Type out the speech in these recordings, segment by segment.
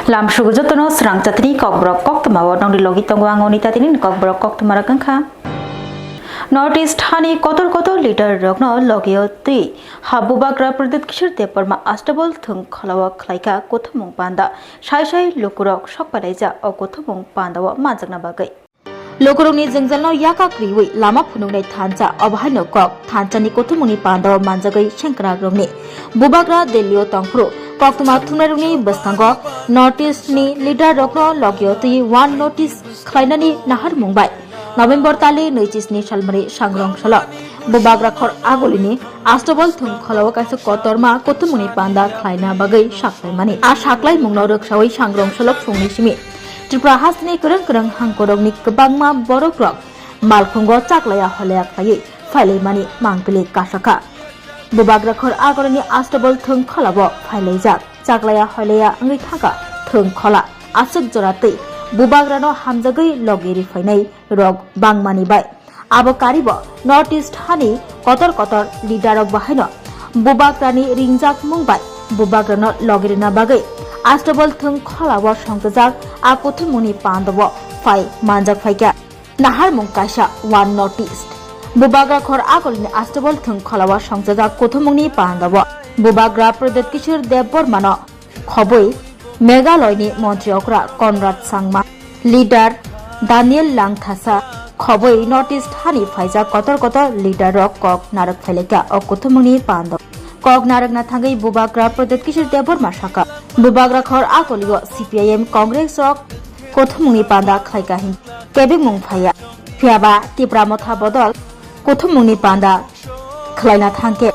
Lam sugujotono serang catri kokbrok koktamawo nong dilogi tonggo angoni tatinin kokbrok koktamara kangkha. Northeast hani kotor liter rogno logio tui habu bagra pradet kishir teparma astabol thung khalawa khlaika kothamung panda shai lukurok shokparaija o kothamung pandawa manjakna bagai. Lokurongni jengjalno yaka kriwi lama phunungnai thancha obhaino kok thanchani kothamungni pandawa manjagai shenkragrongni bubagra delio tongpro koktuma thunarungni baskango notice ni leader rokno logio tui one notice khlainani nahar mumbai November tali 29 salmari sangrong sala bubagra khor agolini astobol thung khalawa kaisa kotorma kothumuni panda khlaina bagai saklai mani a saklai mungno roksawi sangrong salok phungni simi Tripura hasni kereng hangkorongni kebangma borokrok malkhungo chaklaya holaya khlai failai mani mangpili kasaka bubagra khor agolini astobol thung khalabo failai chaklaya holaya ngai thaka thung khala asuk joratei bubagrano hamjagai logeri fainai rog bangmani bai abo karibo northeast hani kotor leader of bahaino bubagrani ringjak mungbai bubagrano logerina bagai astobol thung khalabo songtajak akothumuni pandabo fai manjak faika nahar mungkaisa one noticed bubagra khor agolni astobol thung khalabo songtajak kothumuni pandabo bubagra pradet kishor debormano khoboi Meghalaya মন্ত্রী অকরা Conrad Sangma leader Daniel Langthasa খবই North East হানি ফাইজা কতর leader রক কক নারক ফেলেকা ও কুথুমনি পান্দ কক নারক না থাঙ্গই বুবাগ্রা প্রদেশ কিশোর দেবর মাসাকা বুবাগ্রা খর আকলিও সিপিআইএম কংগ্রেস রক কুথুমনি পান্দা খাইকা হিন কেবিং মুং ফাইয়া ফিয়াবা ত্রিপুরা মথা বদল কুথুমনি পান্দা খলাইনা থাঙ্কে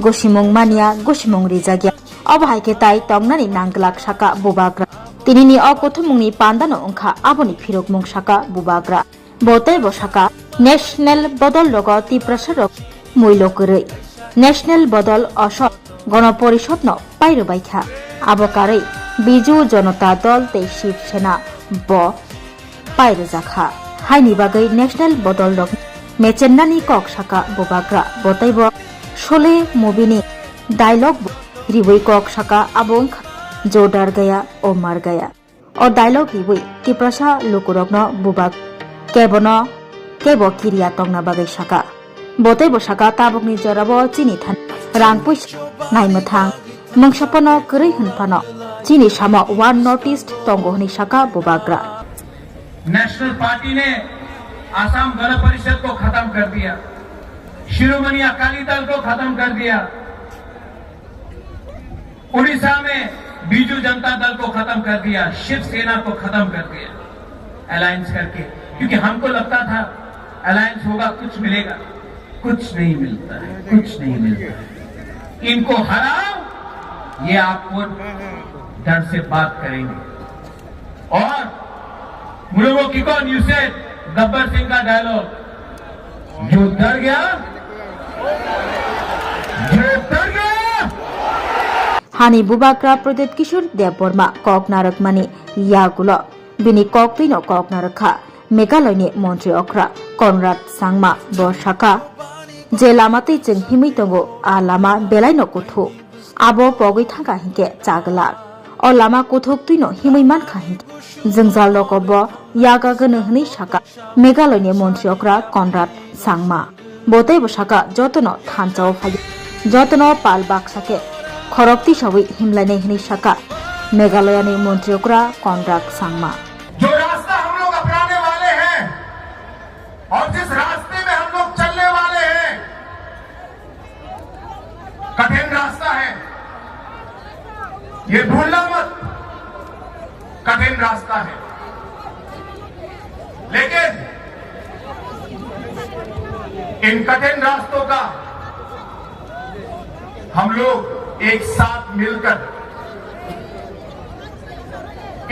গসিমুং মানিয়া গসিমুং রিজাগিয়া Obhaike tai tongnani nanglak saka bubagra tinini okothumungni pandano ongkha aboni phirok mung saka bubagra botai bosaka national bodol logo tiprasarok muilokoi national bodol osok গণপরিষদ no pairo baikha abokarei biju janata dol te shiv sena bo pairo jakha haini bagai national bodol rok mechennani kok saka bubagra botai bo shole movie ni dialogue रिवई कॉक शका अबोंग जो डर गया ओ मर गया और डायलॉग रिवई तिप्रसा लुकुरग्न बुबाग केबो किरिया तंगना बागै शका बोतै बशका ताबकनि जराबो चिनि थान रांपुस नाइमथां मंगसपनो गरै हनफानो चिनि सामा वन नॉर्थ-ईस्ट तंगोहनि शका बुबाग्रा नेशनल पार्टी ने आसाम गण परिषद को खत्म कर दिया शिरोमणि अकाली दल को खत्म कर दिया उड़ीसा में बीजू जनता दल को खत्म कर दिया शिवसेना को खत्म कर दिया अलायंस करके क्योंकि हमको लगता था अलायंस होगा कुछ मिलेगा कुछ नहीं मिलता है इनको हराओ ये आपको डर से बात करेंगे और मुझे की कौन यू सेड गब्बर सिंह का डायलॉग जो डर गया Hani bubagra pradet kishor deborma kok narak mani yagulo bini kok pino kok narakha Meghalaya মন্ত্রী অকরা কনরাড সাংমা বর্ষাকা যে লামাতে जों হিমি দঙ্গো আ লামা বেলাইনো কুথু আবো পগৈ থাকা হিকে চাগলা অ লামা কুথুক তুইনো হিमै মানখা হিকে जों জাল লকব ইয়াগা গনে হনি সাকা মেঘালয়নি মন্ত্রী অকরা কনরাড সাংমা বতৈ বসাকা যতনো থানচাও ফাই যতনো পাল বাক্সাকে खरक्ति सबै हिमलाने हनी सका मेघालय ने मंत्री ओकरा कॉन्ट्रैक्ट सांगमा जो रास्ता हम लोग अपनाने वाले हैं और जिस रास्ते में हम लोग चलने वाले हैं कठिन रास्ता है ये भूलना मत कठिन रास्ता है लेकिन इन कठिन रास्तों का हम लोग एक साथ मिलकर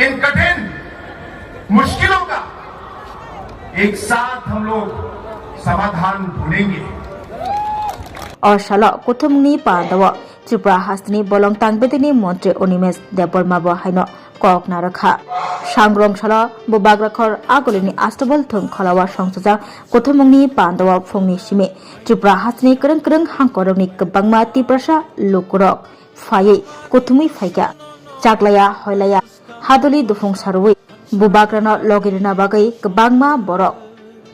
इन कठिन मुश्किलों का एक साथ हम लोग समाधान ढूंढेंगे और शाला कुथुमनी पांडव त्रिपुरा हासनी बलम तांगबेदिनी मंत्री अनिमेश देबबर्मा बहायनो कक नारखा सांग्रं शाला बुबाग्रा खर आगोलिनी आस्तबल थुं खलावा संसजा कुथुमनी पांडव फुंगनि सिमे त्रिपुरा हासनी करं हांकरनि गबांमा Tiprasa लुकुरक फायै कुथुमै फायगा चागलाया हयलाया haduli dufung sarui bubagrano logirina bagai kebangma borok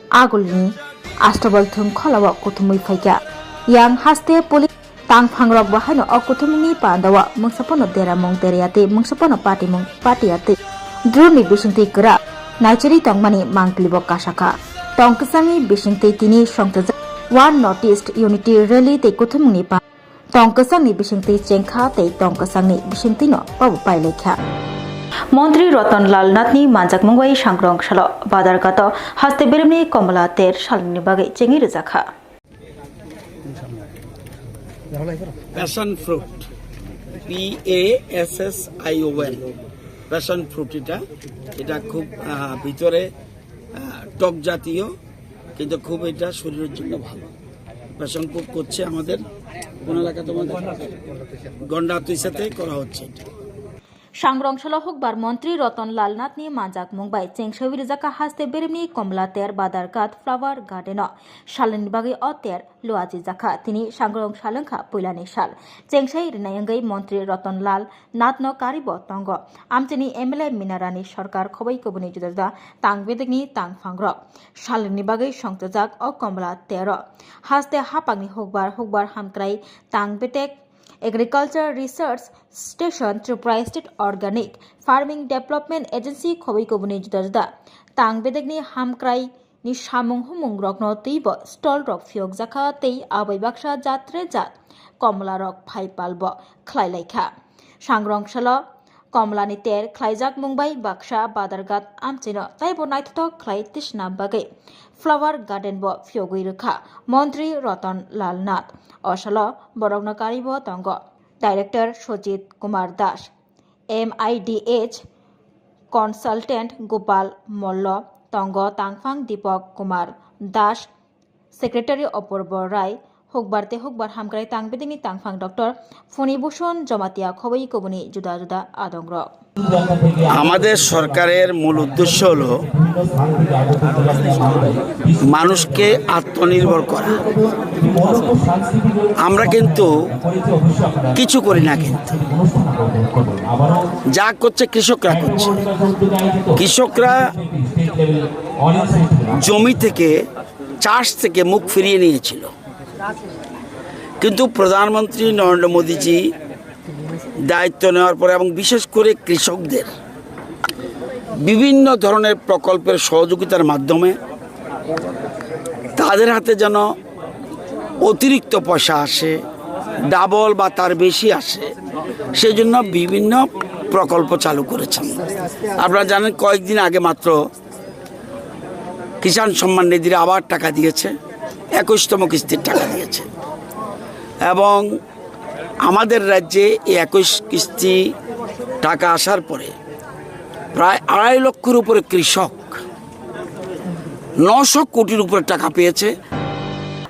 agulni astobal thung kholawa kuthumui phaikya yang haste poli tang phangrok bahano okuthumni pandawa mungsapono deramong teriate mungsapono patiate droni bisingti kra naiceri tongmani mangklibo kasaka tongkasani bisingti tini songtaja one noticed unity rally te kuthumni pa tongkasani bisingti chengkha te tongkasani bisingti no pabu pailekha মন্ত্রী রতনলাল নাথনি মানজাক মুঙ্গই সাংগ্রং সাল বাদারগাত হাস্তে বেরেমনি কমলা তের সালনি বাগে চেঙ্গি রেজাখা passion fruit PASSION passion fruit এটা খুব ভিতরে টক জাতীয় কিন্তু খুব এটা শরীরের জন্য ভালো প্যাশন ফ্রুট করছে আমাদের কোন এলাকা তোমাদের গন্ডাতুই সাথে করা হচ্ছে সাংগ্রংশাল হকবার মন্ত্রী রতনলাল নাথনি মানজাক মুম্বাই চেংসবি রেজাকা হাস্তে বেরেমনি কমলা তের বাদারগাত ফ্লাওয়ার গার্ডেন সালনি বাগে অতের লোয়াজি জাখা তিনি সাংগ্রং সালংখা পৈলানি সাল চেংসাই রিনায়ঙ্গই মন্ত্রী রতনলাল নাথন কারিব তঙ্গ আমচেনি MLA মিনারানি সরকার খবই কবনি জুদা তাংবেদনি তাংফাংগ্র সালনি বাগে সংতজাক অ কমলা তের হাস্তে হাপাংনি হকবার হামক্রাই তাংবেতেক Agriculture Research Station Tripura State Organic Farming Development Agency khoboi kobuni juda tang bedegni hamkrai ni samung humung rokno teibo stall rok phiok jakha tei abai baksa jatre jat komla rok phai palbo khlailai sangrong sala কমলানি তের খ্লাইজাক মুম্বাই বাক্সা বাদারগাত আমচেন তাইব নাইথক খ্লাই তৃষ্ণা বাগে flower garden ব ফিয়গুই রেখা মন্ত্রী রতন লাল নাথ অসল বরগ্নকারিব তঙ্গ director Sajit Kumar Das MIDH consultant Gopal Malla তঙ্গ তাংফাং দীপক কুমার দাস সেক্রেটারি অপূর্ব রায় হকবার হামক্রাই তাংবেদিনী তাংফাং ডক্টর ফণিভূষণ জমাতিয়া খবই কবনি জুদা জুদা আদংর আমাদের সরকারের মূল উদ্দেশ্য হলো মানুষকে আত্মনির্ভর করা আমরা কিন্তু কিছু করি না কিন্তু যা করছে কৃষকরা জমি থেকে চাষ থেকে মুখ ফিরিয়ে নিয়েছিল কিন্তু প্রধানমন্ত্রী নরেন্দ্র মোদীজি দায়িত্ব নেওয়ার পরে এবং বিশেষ করে কৃষকদের বিভিন্ন ধরনের প্রকল্পের সহযোগিতার মাধ্যমে তাদের হাতে যেন অতিরিক্ত পয়সা আসে ডাবল বা তার বেশি আসে সেই জন্য বিভিন্ন প্রকল্প চালু করেছেন আপনারা জানেন কয়েকদিন আগে মাত্র কিষাণ সম্মান নিধির আবার টাকা দিয়েছে 21তম কিস্তির টাকা দিয়েছে এবং আমাদের রাজ্যে এই 21 কিস্তি টাকা আসার পরে প্রায় 2.5 লক্ষের উপরে কৃষক 900 কোটির উপরে টাকা পেয়েছে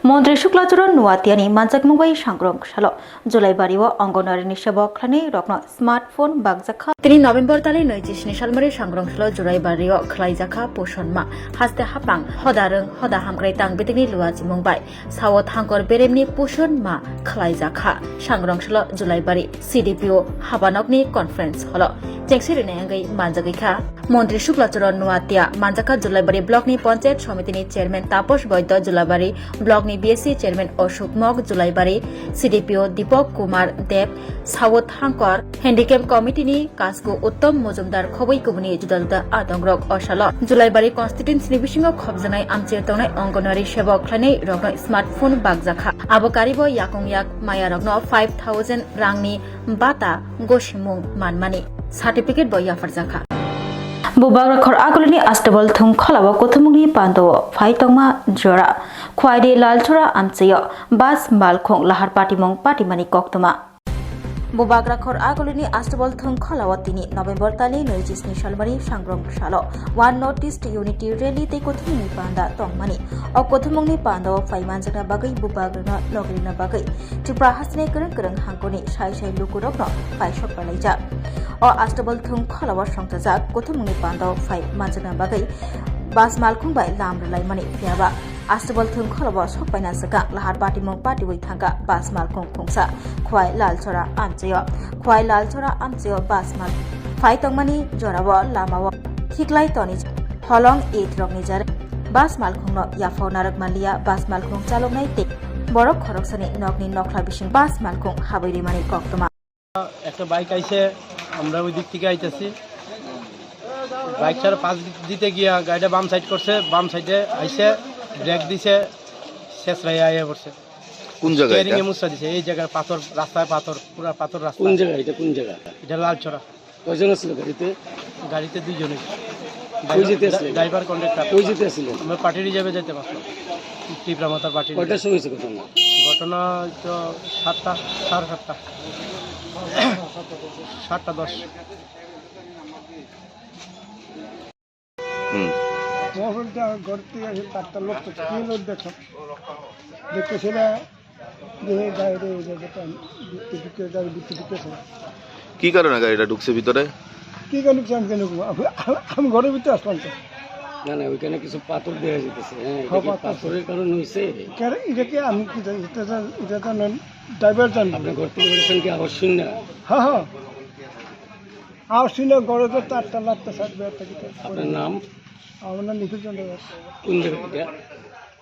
মন্ত্রী শুক্লাচরণ নোয়াতিয়ানি মানজাক মুম্বাই সাংগ্রং সাল জুলাইবাড়ি ও অঙ্গনওয়াড়ি সেবক খানি রত্ন স্মার্টফোন বাগজাখা তিনি নভেম্বর তালে 29 সালমারি সাংগ্রং সাল জুলাইবাড়ি ও খ্লাইজাখা পোষণমা হাস্তে হাপাং হদারং হদা হামগ্রাই তাংবেদিনি লুয়াজি মুম্বাই সাওত হাঙ্কর বেরেমনি পোষণমা খ্লাইজাখা সাংগ্রং সাল জুলাইবাড়ি CDPO হাবানকনি কনফারেন্স হল চেংসিরি নায়াঙ্গই মানজাগিখা মন্ত্রী শুক্লাচরণ নোয়াতিয়া মানজাখা জুলাইবাড়ি ব্লকনি পঞ্চায়েত সমিতিনি চেয়ারম্যান তাপস বৈদ্য জুলাইবাড়ি ব্লকনি BSC chairman Ashok Mog Julaibari CDPO Dipak Kumar Deb সাওত হাঙ্কর হ্যান্ডিক্যাপ কমিটিনি কাজকো উত্তম মজুমদার খবই কবনি জুদা জুদা আদংরক অসাল জুলাইবাড়ি কনস্টিটিউন্সি বিশিঙ্গ খবজানাই আমচের তংনাই অঙ্গনওয়াড়ি সেবক খানি রগ্ন স্মার্টফোন বাগজাখা আবকারিব ইয়াকং ইয়াক মায়া রগ্ন 5000 রাংনি বাতা গসিমুং মানমানি সার্টিফিকেট বই আফারজাখা বুবাগ্রাখর আগলনি আস্টেবল থুং খলাব কোথমুনি পান্ডব ফাইতংমা জরা খোয়াইদে লালছরা আমচেয় বাস মালখং লাহার পাটিমানি কক্তমা বুবাগ্রাখর আগলনি আস্টেবল থুং খলাব তিনি নভেম্বর তালে 29 সালমারি সাংগ্রং সাল ওয়ান নর্থ-ইস্ট ইউনিটি রেলি তে কোথমুনি পান্ডা তংমানি অ কোথমুনি পান্ডব ফাইমানজানা বাগৈ বুবাগ্রানা লগরিনা বাগৈ ত্রিপুরা হাসনে করং হাঙ্কনি সাই লুকুরক পাইসক পালাইজা অ আস্টেবল থুং খলাব সংতাজাক কোথমুনি পান্ডব ফাই মানজানা বাগৈ বাস মালখংবাই লামরলাইমানি ফিয়াবা আস্টেবল থুং খলাব সপাইনা সাকা লাহার পাটিওই থাকা বাস মালখং খুংসা খোয়াই লালছরা আমচেয় বাস মাল ফাই তংমানি জরাও লামাও ঠিকলাই তনি হলং ইট রকনি জারে বাস মালখুংনো ইয়াফাও নারক মালিয়া বাস মালখুং চালকনাই তে বরক খরকসানি নগনি নখলা বিশিং বাস মালখুং হাবৈরি মানি কক্তমা একটা বাইক আইছে, আমরা ওই দিক থেকে আইতেছি, বাইক ছাড়া পাশ দিতে গিয়া গাড়িটা বাম সাইড করছে, বাম সাইডে আইসে ব্রেক দিছে, শেষ রায় আইয়া পড়ছে। কোন জায়গায় স্টিয়ারিং এ মুছা দিছে, এই জায়গায় পাথর, রাস্তায় পাথর, পুরা পাথর রাস্তা। কোন জায়গা এটা, কোন জায়গা? এটা লালচড়া। কয়জন ছিল গাড়িতে? গাড়িতে দুইজনে, কই যেতে আসলেন? Driver conductor. কই যেতে আসলেন? আমরা পার্টি রিজার্ভে যেতে পারলাম, টিপরা মাতার পার্টি। কয়টার সময় হয়েছে ঘটনা? ঘটনা তো 7টা, 7:30, 7:10। মোবাইলটা ঘর থেকে এসে তারটা লোক তো কি লোক দেখো দেখতেছে না যে গাড়ি গাড়ি ঢুকতেছে। কি কারণে গাড়িটা ঢুকছে ভিতরে? কি কেন আমি কেন আমি ঘরের ভিতরে আসলাম তো। না না, ওইখানে কিছু পাথর দেখা যেতেছে। হ্যাঁ, হ্যাঁ, এটা কি পাথর। পাথরের কারণে হয়েছে? এটাকে আমি কি জানি, এটা তো ড্রাইভার জানবো। আপনার ঘর থেকে বেরোচ্ছেন কি আওয়াজ শুন না? হ্যাঁ হ্যাঁ আর শুনে ঘরে তো তারটা লাগতে থাকবে। আপনার নাম? আমার নাম নিখিল চন্দ্র দাস। কোন জায়গা এটা?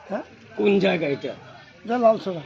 হ্যাঁ, কোন জায়গা এটা? এটা লালসোনা।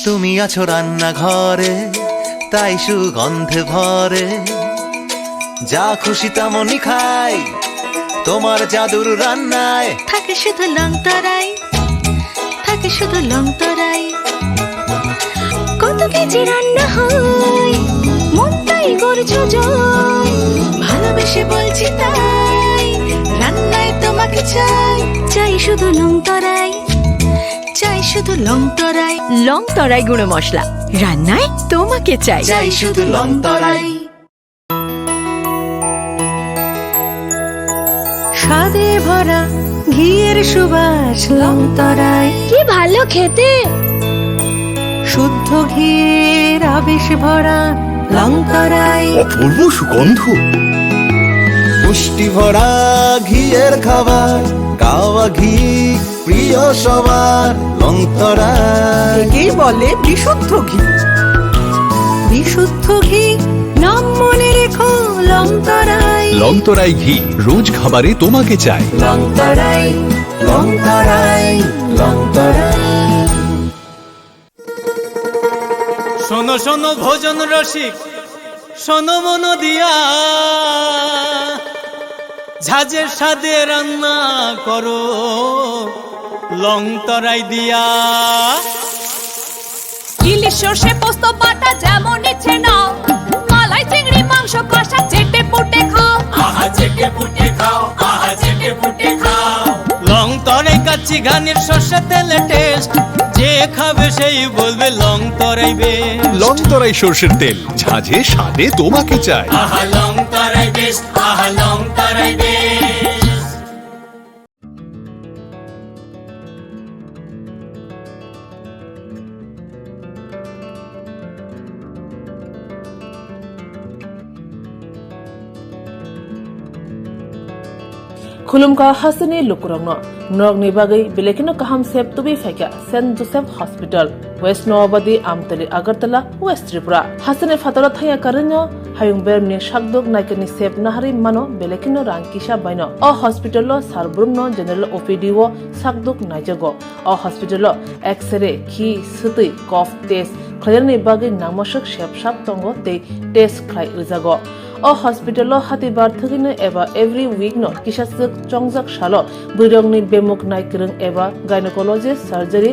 তুমি আছো রান্নাঘরে, তাই সুগন্ধে ভরে, যা খুশি তেমনই খাই তোমার জাদুর রান্নায়। থাকে শুধু লং তরাই, থাকে শুধু লং তরাই, কত কেজি রান্না হয় মন তাই করছো জয়, ভালোবেসে বলছি তাই রান্নায় তোমাকে চাই, চাই শুধু লং তরাই, চাই শুধু লং তরাই, লং তরাই গুঁড়ো মশলা, রান্নায় তোমাকে চাই, চাই শুধু লং তরাই। স্বাদে ভরা ঘিয়ের সুবাস লং তরাই, কি ভালো খেতে, শুদ্ধ ঘিয়ের আবেশ ভরা লং তরাই, অপূর্ব সুগন্ধ, পুষ্টি ভরা ঘিয়ের খাবার, গাওয়া ঘি প্রিয় সবার, লংতরাই কি বলে বিশুদ্ধ ঘি, বিশুদ্ধ ঘি নাম মনে রেখো লং তরাই, লংতরাই ঘি রোজ খাবারে তোমাকে চাই, লং তরাই, লং তরাই, লং তরাই। শোনো শোনো ভোজন রসিক, শোনো মন দিয়া, ঝাঁঝের স্বাদে রান্না করো লং তরাই দিয়া। ইলিশ সর্ষে পোস্ত বাটা যেমন ইচ্ছে নাও, মাংস কষা চেটে পুটে খাও, লং তরাই কাচ্চি ঘানির সর্ষে তেলে টেস্ট, যে খাবে সেই বলবে লং তরাই বেশ। লং তরাই সর্ষের তেল, ঝাঁঝে স্বাদে তোমাকে চাই। লং তরাই বেশ, লং তরাই বেশ। खुलुमका हसनी लुकुरंगनो नरगनि बागै बेलेकिनो काहाम सेब तुबि फाइका Saint Joseph hospital west Nawabadi आमतली अगरतला वेस्ट त्रिपुरा हसने फातरा थाया करन्यो हायुं बेरमनि शाकदुक नाइकनि सेब नाहारि मानो बेलेकिनो रांकिसा बायनो अ हॉस्पिटल सारब्रुमनो जनरल ओपीडी वो शाकदुक नाइजगो अ हॉस्पिटल एक्सरे खि सुतै कफ टेस्ट खयरनि बागै नामसक सेबसाब तंगो ते टेस्ट खाय उजागो अ हॉस्पिटल हातिबार थगिनो एबा एवरी वीक नो किसासक चंगजक सालो बुरंगनि बेमुक नायक्रं एबा गायनेकोलॉजिस्ट सर्जरी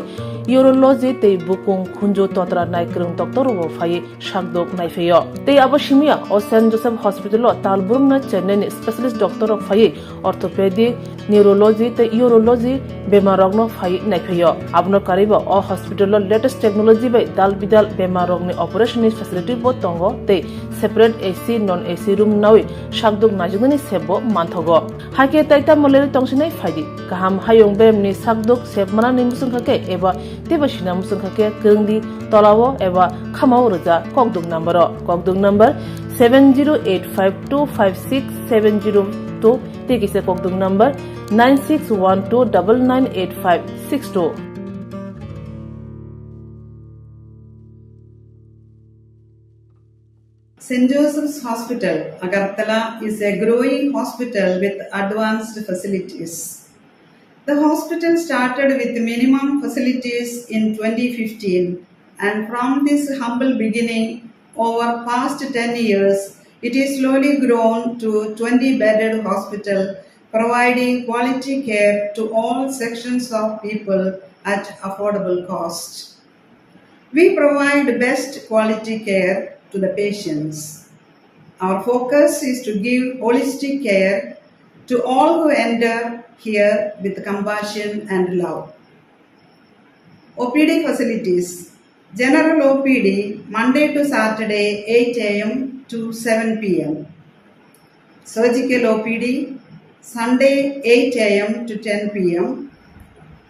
यूरोलॉजी ते बुकुं खुंजो तोत्रा नायक्रं डॉक्टर वो फाये शाकदोक नायफेयो ते अबशिमिया अ सेंट जोसेफ हॉस्पिटल तालबुरम न चेन्नई स्पेशलिस्ट डॉक्टर ऑफ फाये ऑर्थोपेडिक न्यूरोलॉजी ते यूरोलॉजी बेमारगनो फाये नायफेयो आबनो कारिबो अ हॉस्पिटल लेटेस्ट टेक्नोलॉजी बाय दाल बिदाल बेमारगनि ऑपरेशन फैसिलिटी बो तंगो ते separate AC non AC room नावे शाकदुक नाजुगनि सेबो मानथगो हाके ताइता मलेरि तंसिनै फायदि गाहाम हायुं बेमनि शाकदुक सेबमाना निमुसुंखाके एबा तेबसिना मुसुंखाके केंगदि तलावो एबा खामाव रजा ककदुक number 7085256702 तेकिसे ककदुक number 9612998562 St. Joseph's Hospital, Agartala is a growing hospital with advanced facilities. The hospital started with minimum facilities in 2015, and from this humble beginning, over past 10 years, it is slowly grown to 20-bedded hospital, providing quality care to all sections of people at affordable cost. We provide best quality care to the patients. Our focus is to give holistic care to all who enter here with compassion and love. OPD facilities. General OPD Monday to Saturday 8 a.m. to 7 p.m. Surgical OPD Sunday 8 a.m. to 10 p.m.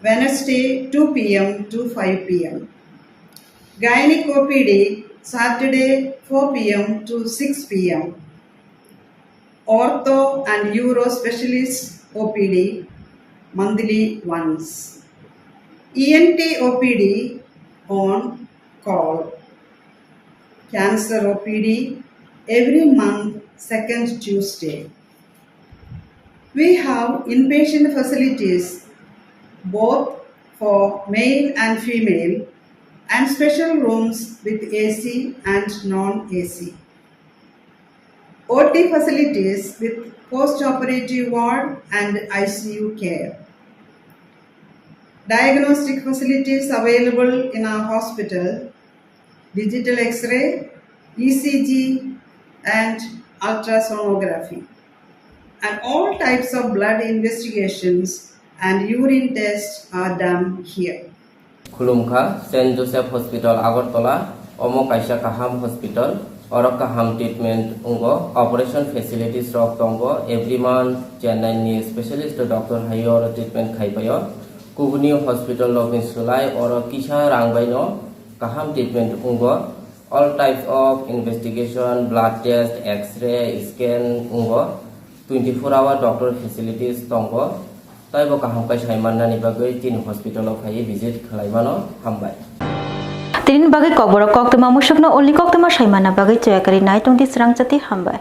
Wednesday 2 p.m. to 5 p.m. Gynec OPD Saturday 4 p.m. to 6 p.m. Ortho and Uro Specialist OPD monthly once. ENT OPD on call. Cancer OPD every month second Tuesday. We have inpatient facilities both for male and female and special rooms with AC and non-AC. OT facilities with post-operative ward and ICU care. Diagnostic facilities available in our hospital, digital X-ray, ECG and ultrasonography. And all types of blood investigations and urine tests are done here. खुलुमखा Saint Joseph hospital Agartala अमो काइसा काहाम hospital और काहाम treatment उंगो operation facilities रक तंगो every month Chennai नि स्पेशलिस्ट डॉक्टर हायो और ट्रीटमेंट खाइपायो कुबुनी हॉस्पिटल लगिन सुलाय और किसा रांगबायनो काहाम ट्रीटमेंट उंगो all types of investigation blood test x-ray scan उंगो 24 आवर डॉक्टर फैसिलिटीज तंगो ताइबो काहाम काइ साइमाननानि बागै तीन हॉस्पिटलाव फायै विजिट खालायमानो हामबाय तीन बागै ककबरक कक्तमा मुसुकनो ओलि कक्तमा साइमाना बागै चयाकारि नायतंदि स्रांचाति हामबाय।